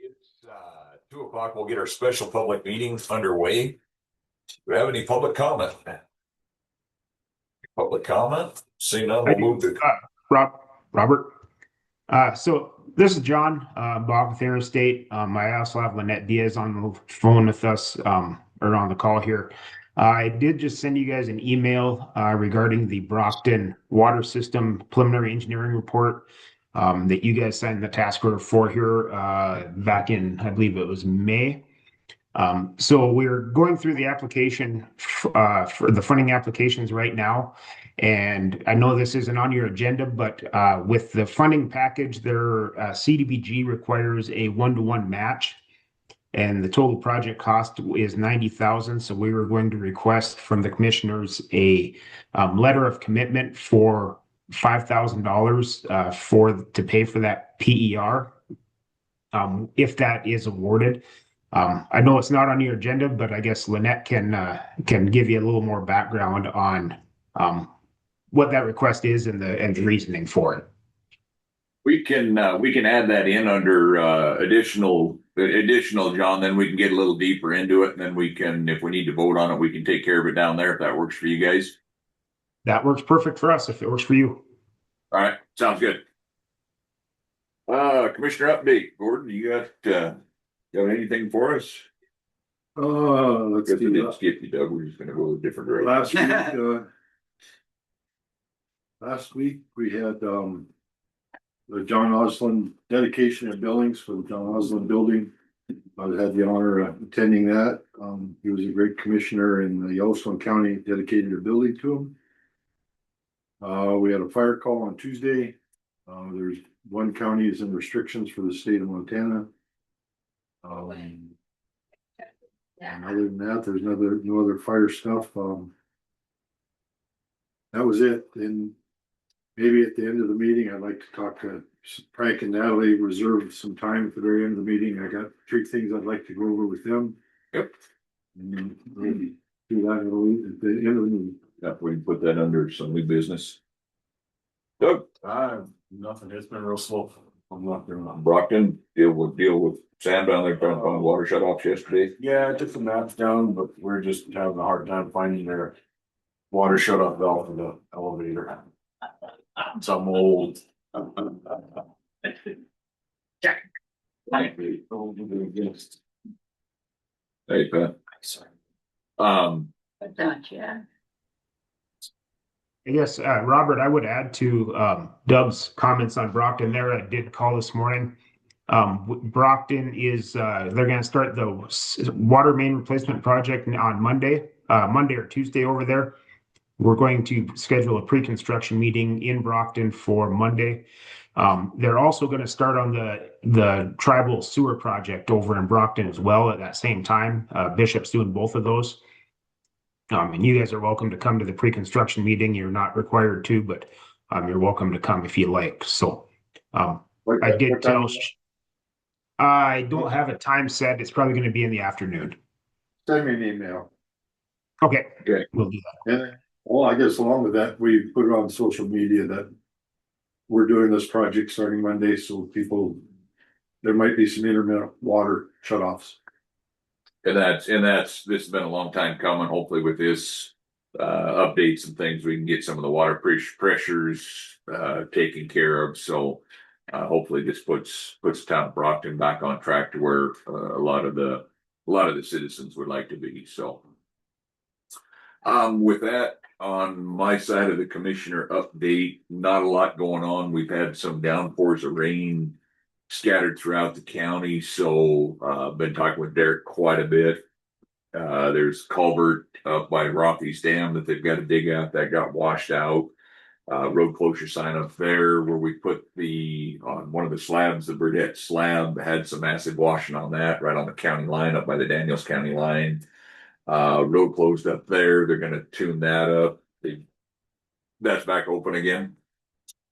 It's 2 o'clock. We'll get our special public meetings underway. Do we have any public comment? Public comment? Seeing none, I we'll do. move to. Robert. So this is John, Bob with Interstate. I also have Lynette Diaz on the phone with us, or on the call here. I did just send you guys an email regarding the Brockton Water System Preliminary Engineering Report that you guys signed the task order for here back in, I believe it was May. So we're going through the application for the funding applications right now. And I know this isn't on your agenda, but with the funding package, their CDBG requires a 1-to-1 match. And the total project cost is 90,000. So we were going to request from the commissioners a letter of commitment for $5,000 to pay for that PER. If that is awarded. I know it's not on your agenda, but I guess Lynette can give you a little more background on what that request is and the reasoning for it. We can add that in under additional, John. Then we can get a little deeper into it, and then we can, if we need to vote on it, we can take care of it down there if that works for you guys. That works perfect for us if it works for you. All right, sounds good. Commissioner update, Gordon. You got anything for us? Let's Guess we see. didn't skip you, Doug. We're just going to go a different direction. Last week we had the John Osland dedication of buildings for the John Osland building. I had the honor of attending that. He was a great commissioner in the Yellowstone County, dedicated a building to him. We had a fire call on Tuesday. There's one county is in restrictions for the state of Montana. And other than that, there's no other fire stuff. That was it. And maybe at the end of the meeting, I'd like to talk to Frank and Natalie, reserve some time at the very end of the meeting. I got 3 things I'd like to go over with them. Yep. And then we'll do that at the end of the meeting. Yeah, we can put that under some new business. Doug, Nothing. It's been real slow. I'm not doing that. Brockton, deal with Sam down there trying to find water shut offs yesterday. Yeah, I took some maps down, but we're just having a hard time finding their water shut off valve for the elevator. Some old. Hey, Pat. Sorry. Yeah. I guess, Robert, I would add to Doug's comments on Brockton there. I did call this morning. Brockton is, they're going to start the water main replacement project on Monday or Tuesday over there. We're going to schedule a pre-construction meeting in Brockton for Monday. They're also going to start on the tribal sewer project over in Brockton as well at that same time. Bishop's doing both of those. And you guys are welcome to come to the pre-construction meeting. You're not required to, but you're welcome to come if you like. So I did tell. I don't have a time set. It's probably going to be in the afternoon. Send me an email. Okay. Okay. We'll do that. And well, I guess along with that, we put it on social media that we're doing this project starting Monday, so there might be some intermittent water shutoffs. And this has been a long time coming. Hopefully with this updates and things, we can get some of the water pressures taken care of. So hopefully this puts town of Brockton back on track to where a lot of the citizens would like to be. So with that, on my side of the commissioner update, not a lot going on. We've had some downpours of rain scattered throughout the county, so been talking with Derek quite a bit. There's culvert up by Rockies Dam that they've got to dig out that got washed out. Road closure sign up there where we put on one of the slabs, the Burdette slab had some acid washing on that right on the county line up by the Daniels County line. Road closed up there. They're going to tune that up. That's back open again.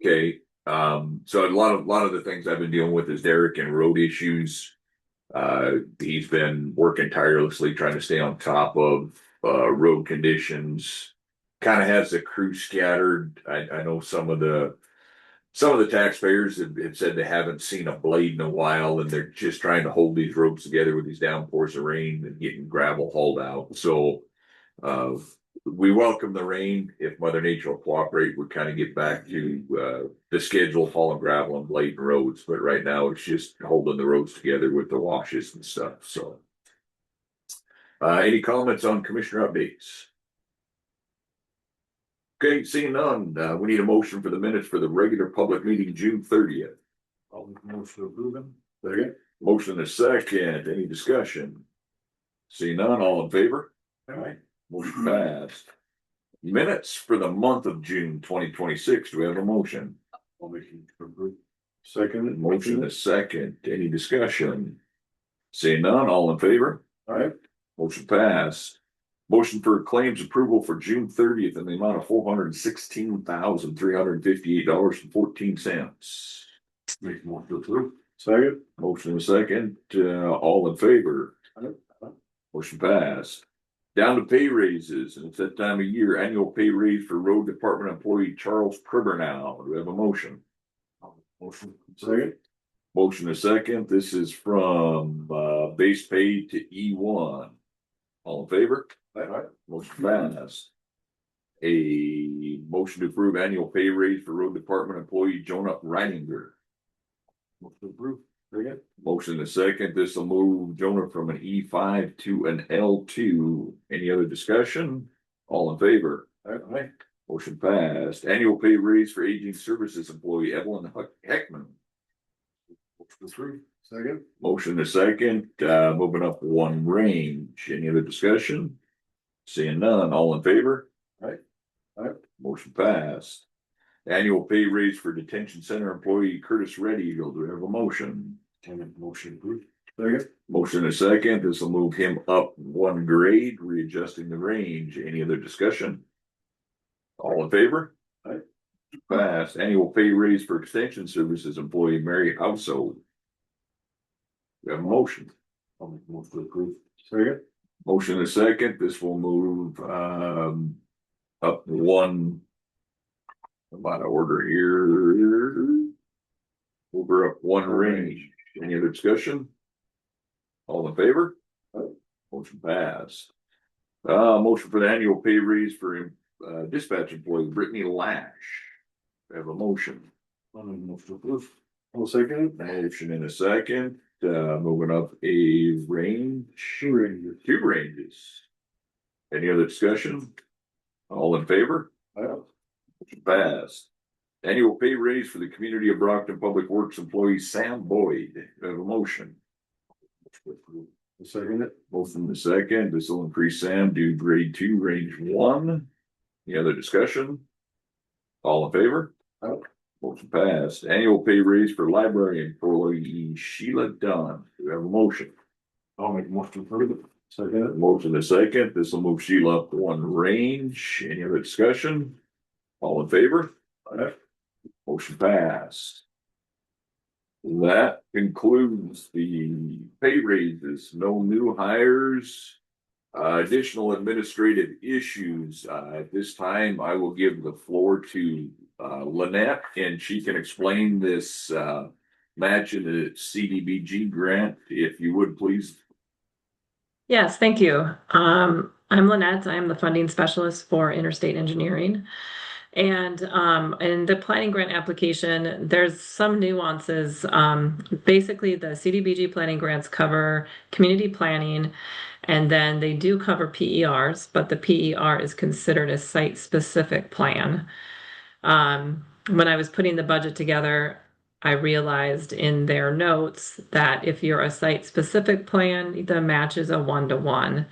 Okay. So a lot of the things I've been dealing with is Derek and road issues. He's been working tirelessly trying to stay on top of road conditions. Kind of has the crew scattered. I know some of the some of the taxpayers have said they haven't seen a blade in a while, and they're just trying to hold these roads together with these downpours of rain and getting gravel hauled out. So, we welcome the rain. If Mother Nature will cooperate, we kind of get back to the schedule of hauling gravel and blading roads. But right now, it's just holding the roads together with the washes and stuff. So, any comments on commissioner updates? Okay, seeing none, we need a motion for the minutes for the regular public meeting, June 30th. I'll make a motion to approve them. Second. Motion is second. Any discussion? Seeing none, all in favor? All right. Motion passed. Minutes for the month of June 2026. Do we have a motion? I'll make it to approve. Second. Motion is second. Any discussion? Seeing none, all in favor? All right. Motion passed. Motion for claims approval for June 30th in the amount of $416,358.14. Make a motion to approve. Second. Motion is second. All in favor? Motion passed. Down to pay raises, and it's that time of year, annual pay raise for road department employee Charles Pribernow. Do we have a motion? Motion. Second. Motion is second. This is from base pay to E1. All in favor? All right. Motion passed. A motion to approve annual pay raise for road department employee Jonah Reininger. Motion to approve. Second. Motion is second. This will move Jonah from an E5 to an L2. Any other discussion? All in favor? All right. Motion passed. Annual pay raise for aging services employee Evelyn Heckman. Motion to approve. Second. Motion is second, moving up one range. Any other discussion? Seeing none, all in favor? Aye. Aye. Motion passed. Annual pay raise for detention center employee Curtis Red Eagle. Do we have a motion? Motion approved. Second. Motion is second. This will move him up one grade, readjusting the range. Any other discussion? All in favor? Aye. Passed. Annual pay raise for extension services employee Mary Household. We have a motion. I'll make a motion to approve. Second. Motion is second. This will move up one. I'm out of order here. Over up one range. Any other discussion? All in favor? Aye. Motion passed. Motion for the annual pay raise for dispatch employee Brittany Lash. We have a motion. I'll make a motion to approve. I'll second. Motion in a second. Moving up a range. Two ranges. Any other discussion? All in favor? Aye. Motion passed. Annual pay raise for the community of Brockton Public Works employee Sam Boyd. We have a motion. I'll second it. Motion in the second. This will increase Sam to grade 2, range 1. Any other discussion? All in favor? Aye. Motion passed. Annual pay raise for library employee Sheila Dunn. Do we have a motion? I'll make a motion to approve it. Second. Motion in a second. This will move Sheila up one range. Any other discussion? All in favor? Aye. Motion passed. That concludes the pay raises. No new hires. Additional administrative issues. At this time, I will give the floor to Lynette, and she can explain this match in the CDBG grant, if you would, please. Yes, thank you. I'm Lynette. I'm the funding specialist for Interstate Engineering. And in the planning grant application, there's some nuances. Basically, the CDBG planning grants cover community planning, and then they do cover PERs, but the PER is considered a site-specific plan. When I was putting the budget together, I realized in their notes that if you're a site-specific plan, the match is a 1-to-1.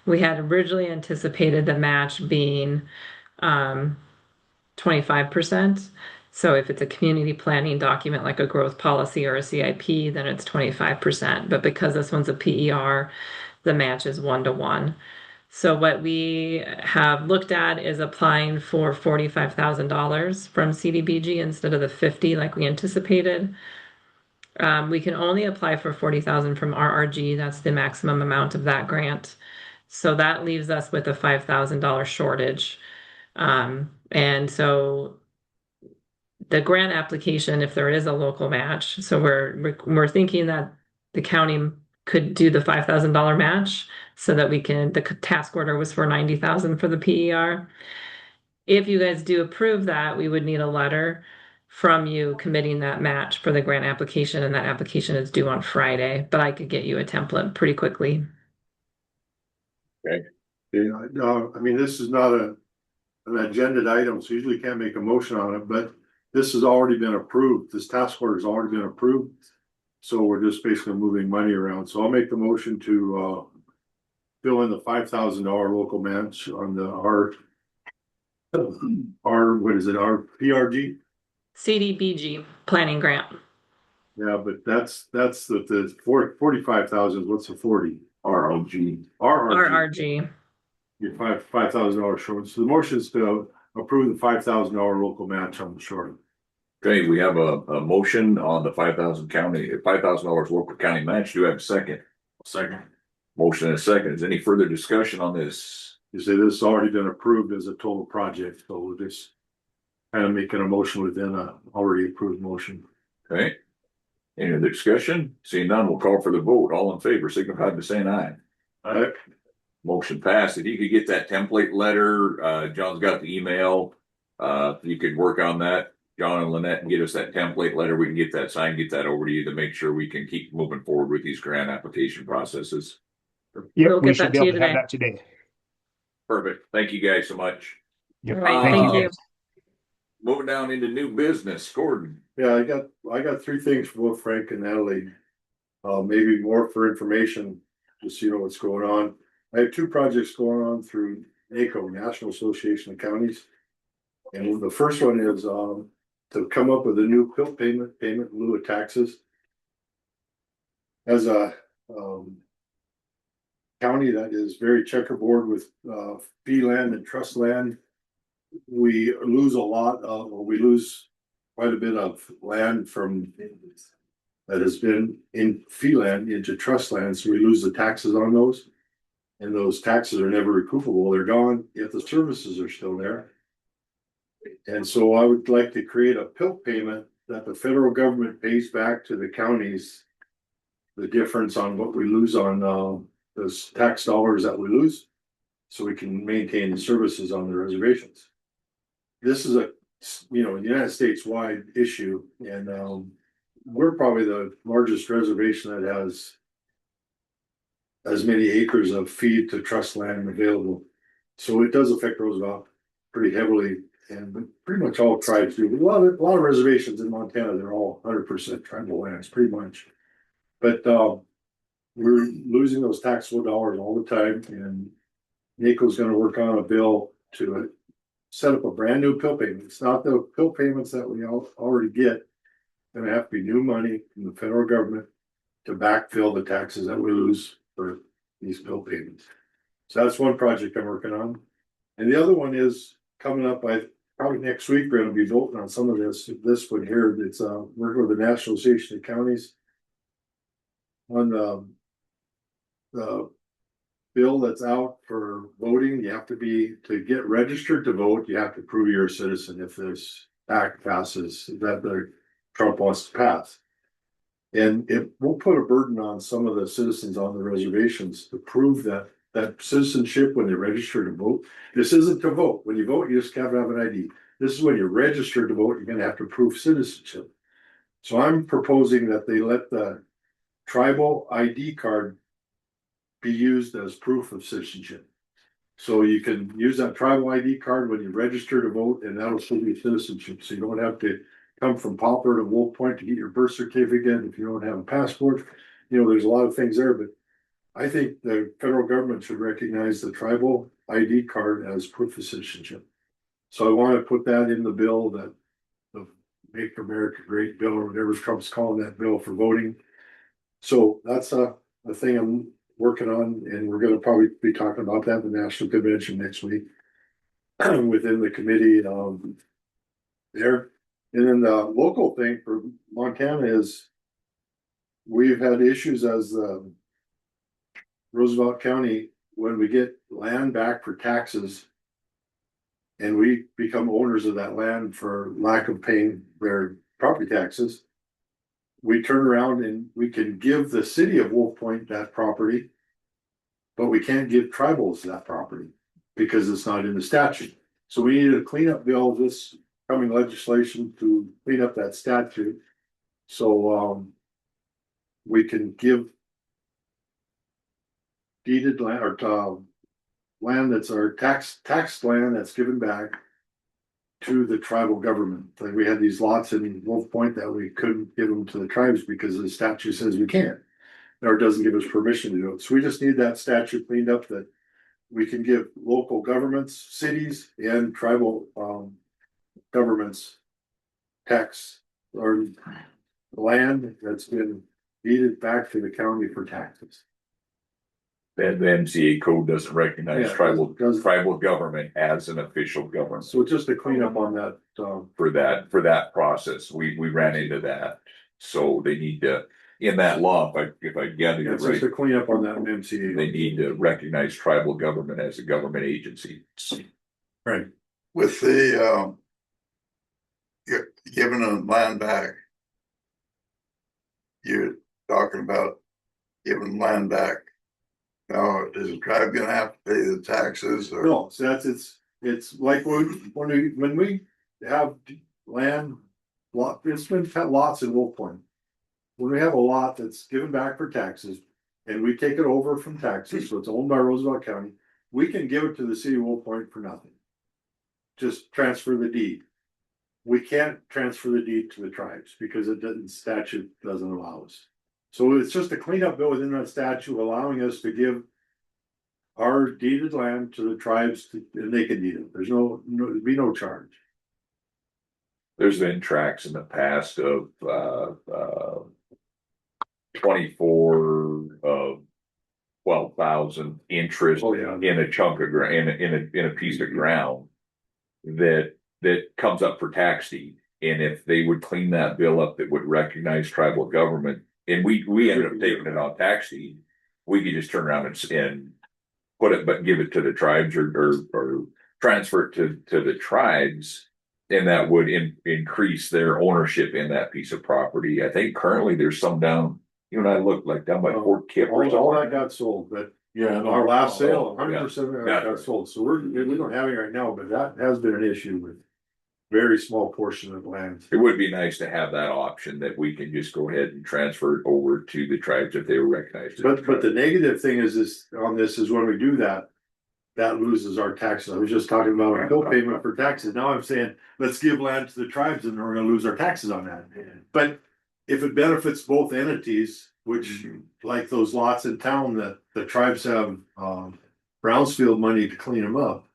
We had originally anticipated the match being 25%. So if it's a community planning document like a growth policy or a CIP, then it's 25%. But because this one's a PER, the match is 1-to-1. So what we have looked at is applying for $45,000 from CDBG instead of the 50 like we anticipated. We can only apply for $40,000 from RRG. That's the maximum amount of that grant. So that leaves us with a $5,000 shortage. And so the grant application, if there is a local match. So we're thinking that the county could do the $5,000 match so that we can, the task order was for 90,000 for the PER. If you guys do approve that, we would need a letter from you committing that match for the grant application, and that application is due on Friday, but I could get you a template pretty quickly. Yeah, no, I mean, this is not an agended item, so usually can't make a motion on it, but this has already been approved. This task order has already been approved. So we're just basically moving money around. So I'll make the motion to fill in the $5,000 local match on the what is it, our PRG? CDBG planning grant. Yeah, but that's the 45,000, what's the 40? ROG. RRG. You're $5,000 short. So the motion is to approve the $5,000 local match on the short. Okay, we have a motion on the $5,000 local county match. Do you have a second? Second. Motion and a second. Is any further discussion on this? You say this has already been approved as a total project, so we're just kind of making a motion within a already approved motion. Okay. Any other discussion? Seeing none, we'll call for the vote. All in favor, signify by saying aye. Aye. Motion passed. If you could get that template letter, John's got the email. You could work on that, John and Lynette, and get us that template letter. We can get that signed, get that over to you to make sure we can keep moving forward with these grant application processes. Yep, We'll we get should that be to able you to have today. that today. Perfect. Thank you guys so much. Yep. All right, Thank thank you. you. Moving down into new business, Gordon. Yeah, I got three things for both Frank and Natalie. Maybe more for information, just so you know what's going on. I have two projects going on through NACO, National Association of Counties. And the first one is to come up with a new payment in lieu of taxes. As a county that is very checkerboard with fee land and trust land, we lose we lose quite a bit of land from that has been in fee land into trust land, so we lose the taxes on those. And those taxes are never recoupable, they're gone, yet the services are still there. And so I would like to create a PILT payment that the federal government pays back to the counties. The difference on what we lose on those tax dollars that we lose, so we can maintain the services on the reservations. This is a, United States wide issue, and we're probably the largest reservation that has as many acres of feed to trust land available. So it does affect Roosevelt pretty heavily, and pretty much all tribes do. A lot of reservations in Montana, they're all 100% tribal lands, pretty much. But we're losing those taxable dollars all the time, and NACO's going to work on a bill to set up a brand new PIL payment. It's not the PIL payments that we already get. Going to have to be new money from the federal government to backfill the taxes that we lose for these PIL payments. So that's one project I'm working on. And the other one is coming up by probably next week. We're going to be voting on some of this one here. It's working with the National Association of Counties on the bill that's out for voting. You have to get registered to vote, you have to prove you're a citizen if this act passes that the Trump wants to pass. And it will put a burden on some of the citizens on the reservations to prove that citizenship when they register to vote. This isn't to vote. When you vote, you just have to have an ID. This is when you're registered to vote, you're going to have to prove citizenship. So I'm proposing that they let the tribal ID card be used as proof of citizenship. So you can use that tribal ID card when you register to vote, and that'll show you citizenship. So you don't have to come from Poplar to Wolf Point to get your birth certificate if you don't have a passport. There's a lot of things there, but I think the federal government should recognize the tribal ID card as proof of citizenship. So I want to put that in the bill, that the Make America Great bill, or whatever Trump's calling that bill for voting. So that's a thing I'm working on, and we're going to probably be talking about that at the National Convention next week within the committee there. And then the local thing for Montana is we've had issues as Roosevelt County when we get land back for taxes. and we become owners of that land for lack of paying their property taxes, we turn around and we can give the city of Wolf Point that property, but we can't give tribals that property because it's not in the statute. So we need a cleanup bill this coming legislation to clean up that statute. So we can give deeded land or land that's our tax land that's given back to the tribal government. Like we had these lots in Wolf Point that we couldn't give them to the tribes because the statute says we can't, or it doesn't give us permission to do it. So we just need that statute cleaned up that we can give local governments, cities, and tribal governments tax or land that's been deeded back to the county for taxes. The MCA code doesn't recognize Yeah, tribal doesn't- government as an official government. So just to clean up on that, For that process, we ran into that. So they need to, in that law, if I get it it's right, just to clean up on that MCA. they need to recognize tribal government as a government agency. Right. With the, giving them land back. You're talking about giving land back. Now, is the tribe gonna have to pay the taxes or? No, so it's like when we have land, it's been lots in Wolf Point. When we have a lot that's given back for taxes and we take it over from taxes, so it's owned by Roosevelt County, we can give it to the city of Wolf Point for nothing. Just transfer the deed. We can't transfer the deed to the tribes because statute doesn't allow us. So it's just a cleanup bill within that statute allowing us to give our deeded land to the tribes and they can deed it. There's there'd be no charge. There's been tracks in the past of 24 of 12,000 interest Oh, yeah. in a chunk of ground, in a piece of ground that comes up for tax deed. And if they would clean that bill up, that would recognize tribal government, and we ended up taking it on tax deed, we could just turn around and put it, but give it to the tribes or transfer it to the tribes. And that would increase their ownership in that piece of property. I think currently there's some down, you and I looked like down by Fort Kip or All that something. got sold, but Yeah. no, our last sale, yeah. 100% of it Yeah. got sold. So we don't have it right now, but that has been an issue with very small portion of land. It would be nice to have that option that we can just go ahead and transfer it over to the tribes if they were recognized. But the negative thing is on this is when we do that, that loses our taxes. I was just talking about a bill payment for taxes. Now I'm saying, let's give land to the tribes and we're gonna lose our taxes on that. But if it benefits both entities, which like those lots in town that the tribes have, Brownsfield money to clean them up.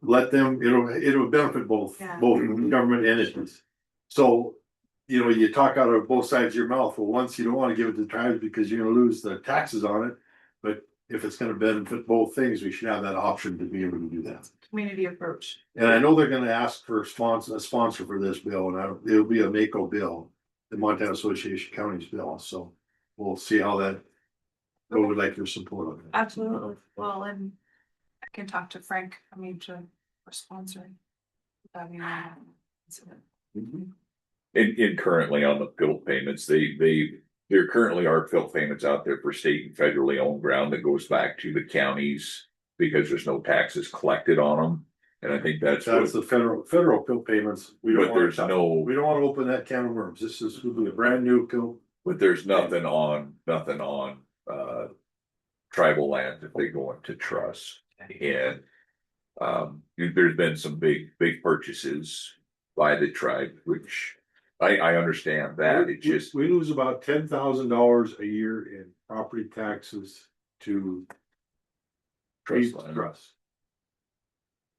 Let them, it'll benefit both government entities. So, you talk out of both sides of your mouth. Well, once you don't want to give it to the tribes because you're gonna lose the taxes on it. But if it's gonna benefit both things, we should have that option to be able to do that. Community approach. And I know they're gonna ask for a sponsor for this bill, and it'll be a NACO bill, the Montana Association of Counties bill, so we'll see how that. I would like your support on that. Absolutely. Well, and I can talk to Frank, for sponsoring. That'd be my incident. In currently on the bill payments, there currently are bill payments out there for state and federally owned ground that goes back to the counties because there's no taxes collected on them. And I think that's The federal bill payments. We don't but there's want to open that can of worms. This is gonna be a brand new bill. but there's nothing on tribal land if they go into trust. And there's been some big purchases by the tribe, which I understand that. It just We lose about $10,000 a year in property taxes to trust land. trust.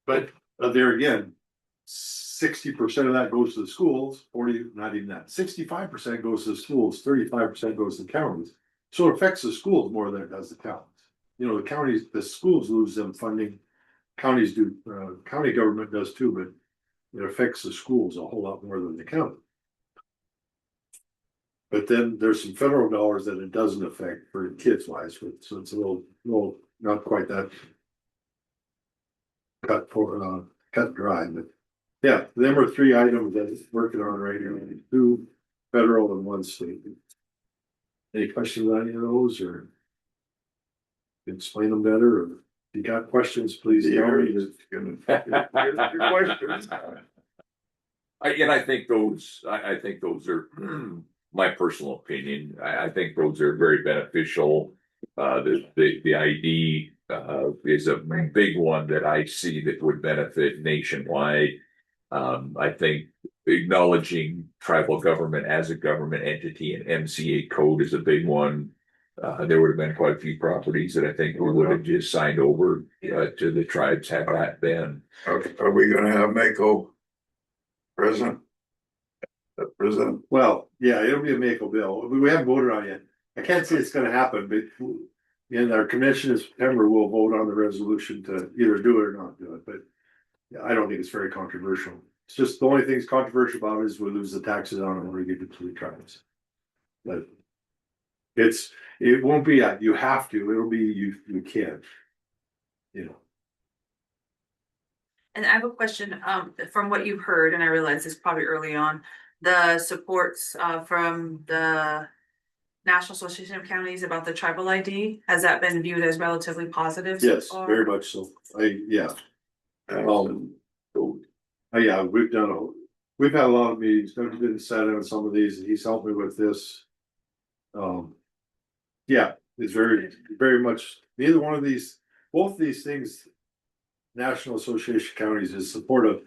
But there again, 60% of that goes to the schools, 40, not even that, 65% goes to the schools, 35% goes to the counties. So it affects the schools more than it does the towns. The schools lose them funding. Counties do, county government does too, but it affects the schools a whole lot more than the county. But then there's some federal dollars that it doesn't affect for kids wise, so it's a little, not quite that. Cut for, cut dry, but yeah, them are three items that it's working on right now, two federal and one state. Any questions on any of those or? Explain them better, or if you got questions, please tell me. And I think those are my personal opinion. I think those are very beneficial. The ID is a big one that I see that would benefit nationwide. I think acknowledging tribal government as a government entity and MCA code is a big one. There would have been quite a few properties that I think we would have just signed over to the tribes had that been. Are we gonna have Mako present? The president? Well, yeah, it'll be a Mako bill. We haven't voted on it yet. I can't say it's gonna happen, but in our commission in September, we'll vote on the resolution to either do it or not do it, but yeah, I don't think it's very controversial. It's just the only thing's controversial about it is we lose the taxes on it when we give it to the tribes. But it won't be you have to, it'll be you can. You know. And I have a question, from what you've heard, and I realize it's probably early on, the supports, from the National Association of Counties about the tribal ID, has that been viewed as relatively positive? so Yes, far? very much so. Yeah, we've had a lot of meetings. Doug's been sat in on some of these and he's helped me with this. Yeah, it's very much, neither one of these, both these things. National Association of Counties is supportive.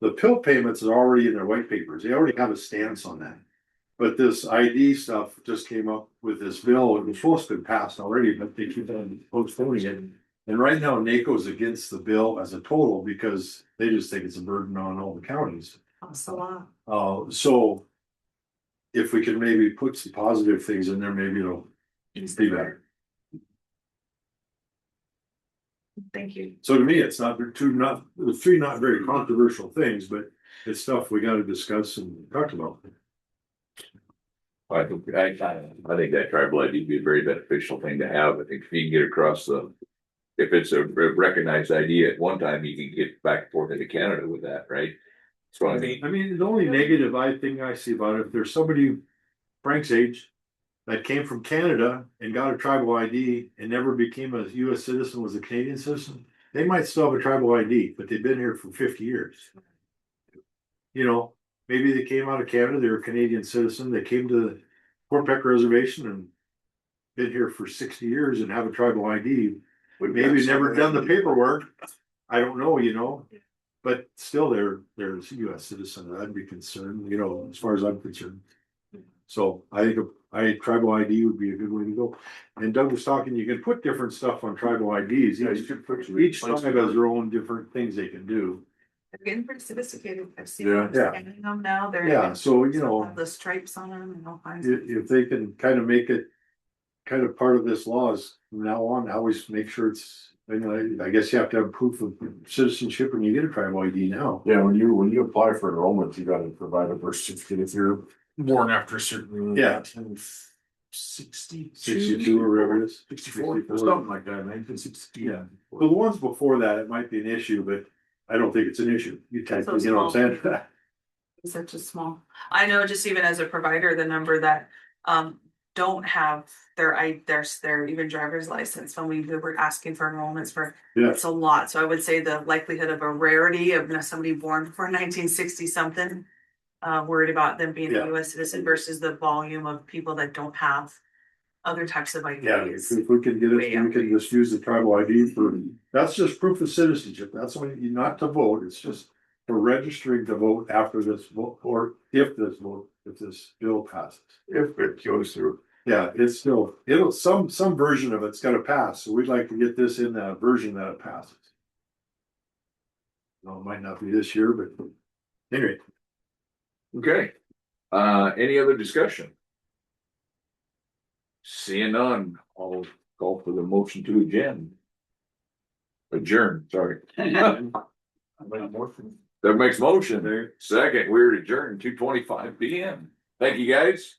The pill payments are already in their white papers. They already have a stance on that. But this ID stuff just came up with this bill. It was supposed to be passed already, but they keep on postponing it. And right now, NACO's against the bill as a total because they just think it's a burden on all the counties. That's a lot. So if we can maybe put some positive things in there, maybe it'll be better. Thank you. So to me, it's the three not very controversial things, but it's stuff we gotta discuss and talk about. I think that tribal ID would be a very beneficial thing to have. I think if you can get across if it's a recognized ID at one time, you can get back and forth into Canada with that, right? So I mean, The only negative thing I see about it, if there's somebody Frank's age that came from Canada and got a tribal ID and never became a US citizen, was a Canadian citizen, they might still have a tribal ID, but they've been here for 50 years. You know, maybe they came out of Canada, they were a Canadian citizen, they came to the Fort Peck Reservation and been here for 60 years and have a tribal ID. Maybe never done the paperwork. I don't know, but still they're a US citizen. I'd be concerned, as far as I'm concerned. So I think a tribal ID would be a good way to go. And Doug was talking, you can put different stuff on tribal IDs. Each tribe has their own different things they can do. They're getting pretty sophisticated. I've seen Yeah. them scanning them now. They're. Yeah, so have the stripes on them and all kinds of. if they can kind of make it kind of part of this laws from now on, always make sure it's, I guess you have to have proof of citizenship when you get a tribal ID now. Yeah, when you apply for enrollment, you gotta provide a birth certificate if you're born after a certain. Yeah. 62 or whatever it is. 64, something like that, 1960. Yeah. Well, the ones before that, it might be an issue, but I don't think it's an issue. You So know what I'm saying? Such a small, I know just even as a provider, the number that don't have their even driver's license, when we were asking for enrollments for, Yeah. it's a lot. So I would say the likelihood of a rarity of somebody born before 1960 something. Worried about them being Yeah. a US citizen versus the volume of people that don't have other types of Yeah, IDs. if we can get it, Way we can just use the tribal ID that's just proof of citizenship. That's only not to vote. It's just for registering to vote after this vote, or if this bill passes. If it goes through. Yeah, it's still, some version of it's gotta pass, so we'd like to get this in that version that it passes. No, it might not be this year, but anyway. okay. Any other discussion? Seeing none, I'll call for the motion to adjourn, sorry. That makes motion. Second, we're adjourned 2:25 PM. Thank you, guys.